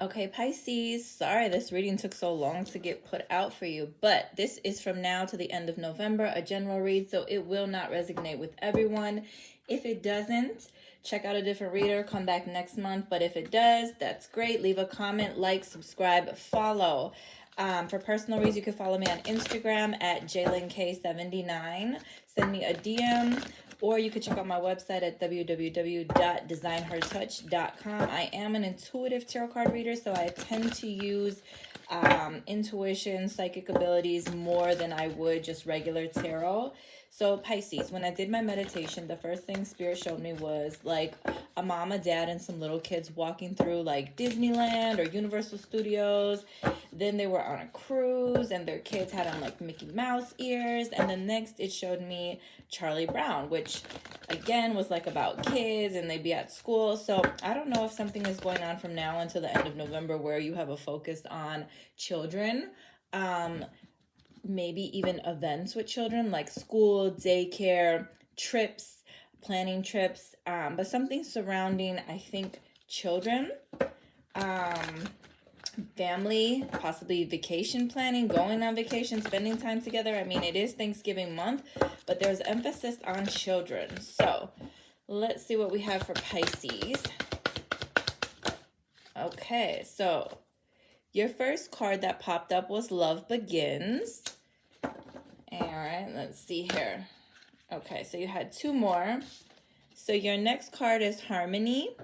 Okay, Pisces, sorry this reading took so long to get put out for you, but this is from now to the end of November, a general read, so it will not resonate with everyone. If it doesn't, check out a different reader, come back next month, but if it does, that's great. Leave a comment, like, subscribe, follow. For personal reads, you can follow me on Instagram at JaylinK79. Send me a DM. Or you could check out my website at www.designhertouch.com. I am an intuitive tarot card reader, so I tend to use intuition, psychic abilities more than I would just regular tarot. So Pisces, when I did my meditation, the first thing Spirit showed me was like a mom, a dad, and some little kids walking through like Disneyland or Universal Studios. Then they were on a cruise and their kids had on like Mickey Mouse ears. And then next it showed me Charlie Brown, which again was like about kids and they'd be at school. So I don't know if something is going on from now until the end of November where you have a focus on children. Maybe even events with children like school, daycare, trips, planning trips, but something surrounding, I think, children, family, possibly vacation planning, going on vacation, spending time together. I mean, it is Thanksgiving month, but there's emphasis on children. So let's see what we have for Pisces. Okay, so your first card that popped up was Love Begins. All right, let's see here. Okay, so you had two more. So your next card is Harmony.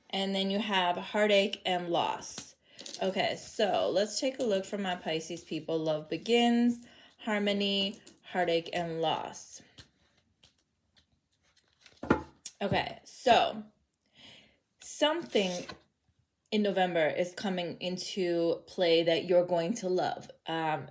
And then you have Heartache and Loss. Okay, so let's take a look for my Pisces people. Love Begins, Harmony, Heartache, and Loss. Okay, so something in November is coming into play that you're going to love.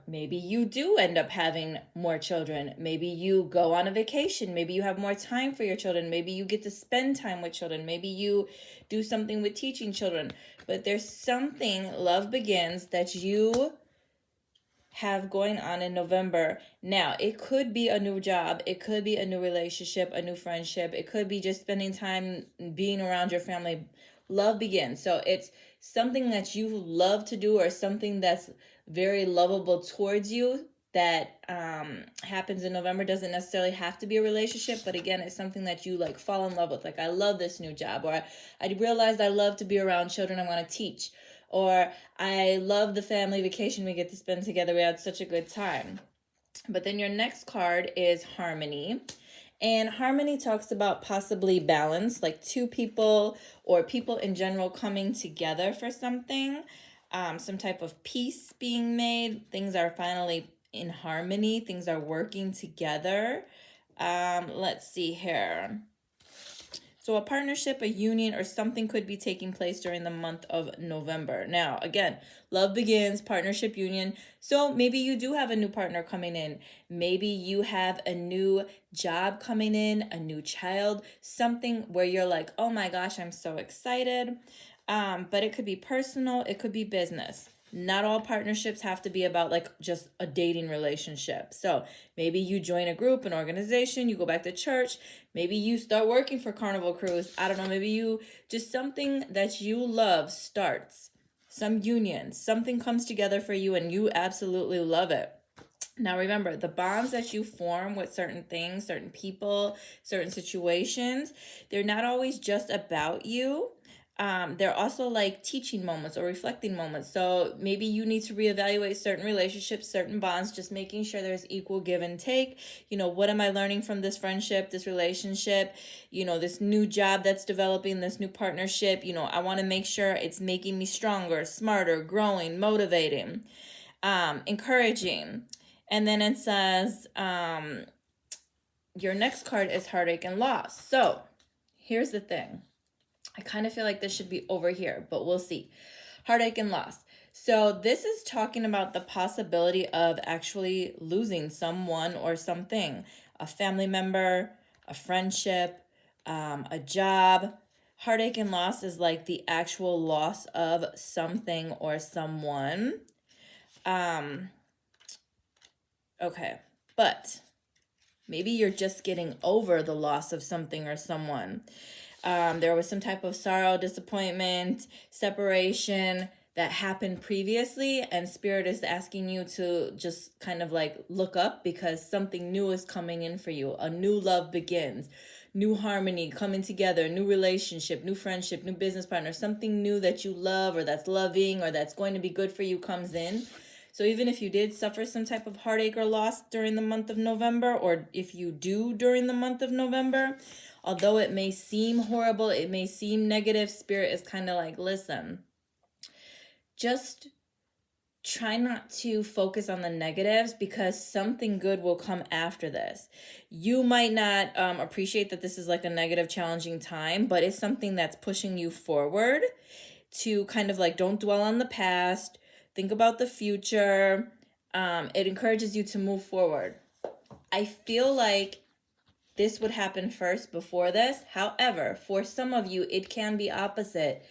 Maybe you do end up having more children. Maybe you go on a vacation. Maybe you have more time for your children. Maybe you get to spend time with children. Maybe you do something with teaching children. But there's something, Love Begins, that you have going on in November. Now, it could be a new job. It could be a new relationship, a new friendship. It could be just spending time being around your family. Love begins. So it's something that you love to do or something that's very lovable towards you that happens in November. Doesn't necessarily have to be a relationship, but again, it's something that you like fall in love with. Like, I love this new job, or I realized I love to be around children. I want to teach, or I love the family vacation we get to spend together. We had such a good time. But then your next card is Harmony. And Harmony talks about possibly balance, like two people or people in general coming together for something, some type of peace being made. Things are finally in harmony. Things are working together. Let's see here. So a partnership, a union, or something could be taking place during the month of November. Now, again, love begins, partnership, union. So maybe you do have a new partner coming in. Maybe you have a new job coming in, a new child, something where you're like, oh my gosh, I'm so excited. But it could be personal, it could be business. Not all partnerships have to be about like just a dating relationship. So maybe you join a group, an organization, you go back to church, maybe you start working for Carnival Cruise. I don't know, maybe you just something that you love starts, some union, something comes together for you and you absolutely love it. Now remember, the bonds that you form with certain things, certain people, certain situations, they're not always just about you. They're also like teaching moments or reflecting moments. So maybe you need to reevaluate certain relationships, certain bonds, just making sure there's equal give and take. You know, what am I learning from this friendship, this relationship, you know, this new job that's developing, this new partnership? You know, I want to make sure it's making me stronger, smarter, growing, motivating, encouraging. And then it says, your next card is Heartache and Loss. So here's the thing. I kind of feel like this should be over here, but we'll see. Heartache and Loss. So this is talking about the possibility of actually losing someone or something. A family member, a friendship, a job. Heartache and loss is like the actual loss of something or someone. Okay, but maybe you're just getting over the loss of something or someone. There was some type of sorrow, disappointment, separation that happened previously, and Spirit is asking you to just kind of like look up, because something new is coming in for you. A new love begins, new harmony coming together, new relationship, new friendship, new business partner, something new that you love or that's loving or that's going to be good for you comes in. So even if you did suffer some type of heartache or loss during the month of November, or if you do during the month of November, although it may seem horrible, it may seem negative, Spirit is kind of like, listen, just try not to focus on the negatives, because something good will come after this. You might not appreciate that this is like a negative, challenging time, but it's something that's pushing you forward to kind of like, don't dwell on the past, think about the future. It encourages you to move forward. I feel like this would happen first before this. However, for some of you, it can be opposite.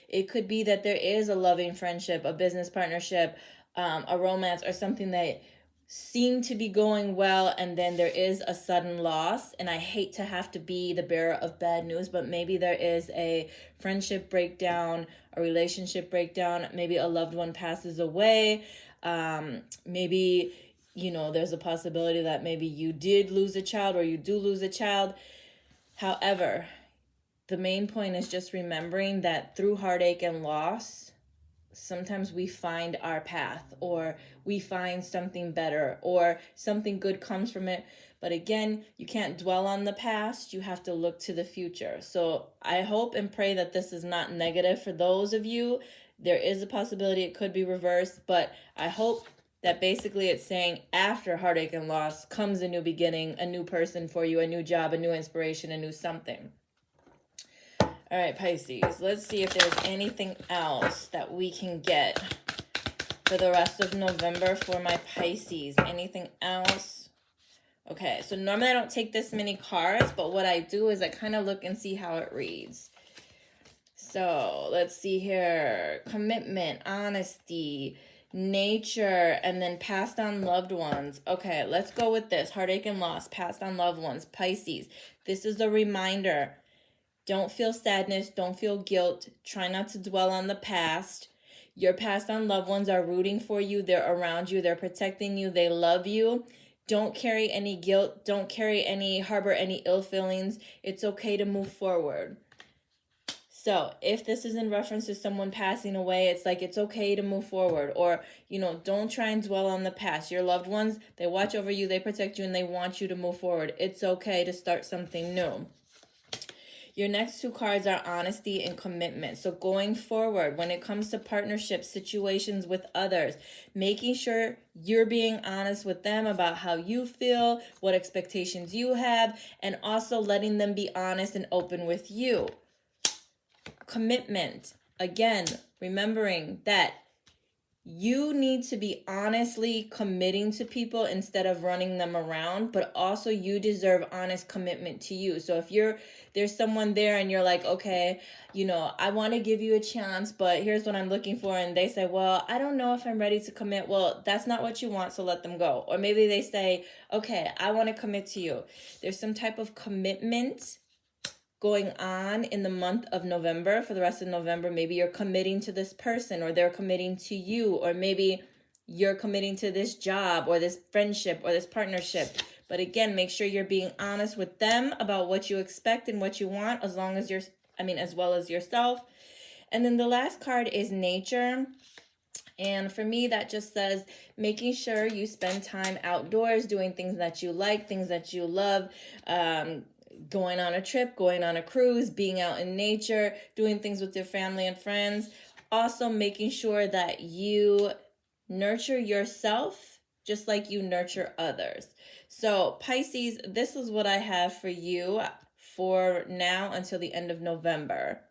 It could be that there is a loving friendship, a business partnership, a romance, or something that seemed to be going well, and then there is a sudden loss. And I hate to have to be the bearer of bad news, but maybe there is a friendship breakdown, a relationship breakdown, maybe a loved one passes away, maybe there's a possibility that maybe you did lose a child or you do lose a child. However, the main point is just remembering that through heartache and loss, sometimes we find our path, or we find something better, or something good comes from it. But again, you can't dwell on the past. You have to look to the future. So I hope and pray that this is not negative for those of you. There is a possibility it could be reversed, but I hope that basically it's saying after heartache and loss comes a new beginning, a new person for you, a new job, a new inspiration, a new something. All right, Pisces, let's see if there's anything else that we can get for the rest of November for my Pisces. Anything else? Okay, so normally I don't take this many cards, but what I do is I kind of look and see how it reads. So let's see here. Commitment, honesty, nature, and then passed on loved ones. Okay, let's go with this. Heartache and loss, passed on loved ones. Pisces, this is a reminder. Don't feel sadness. Don't feel guilt. Try not to dwell on the past. Your passed on loved ones are rooting for you. They're around you. They're protecting you. They love you. Don't carry any guilt. Don't harbor any ill feelings. It's okay to move forward. So if this is in reference to someone passing away, it's like it's okay to move forward. Or, don't try and dwell on the past. Your loved ones, they watch over you, they protect you, and they want you to move forward. It's okay to start something new. Your next two cards are honesty and commitment. So going forward, when it comes to partnerships, situations with others, making sure you're being honest with them about how you feel, what expectations you have, and also letting them be honest and open with you. Commitment. Again, remembering that you need to be honestly committing to people instead of running them around, but also you deserve honest commitment to you. So if there's someone there and you're like, okay, I want to give you a chance, but here's what I'm looking for. And they say, well, I don't know if I'm ready to commit. Well, that's not what you want, so let them go. Or maybe they say, okay, I want to commit to you. There's some type of commitment going on in the month of November. For the rest of November, maybe you're committing to this person, or they're committing to you, or maybe you're committing to this job or this friendship or this partnership. But again, make sure you're being honest with them about what you expect and what you want, as well as yourself. And then the last card is nature. And for me, that just says making sure you spend time outdoors, doing things that you like, things that you love, going on a trip, going on a cruise, being out in nature, doing things with your family and friends. Also making sure that you nurture yourself just like you nurture others. So Pisces, this is what I have for you for now until the end of November.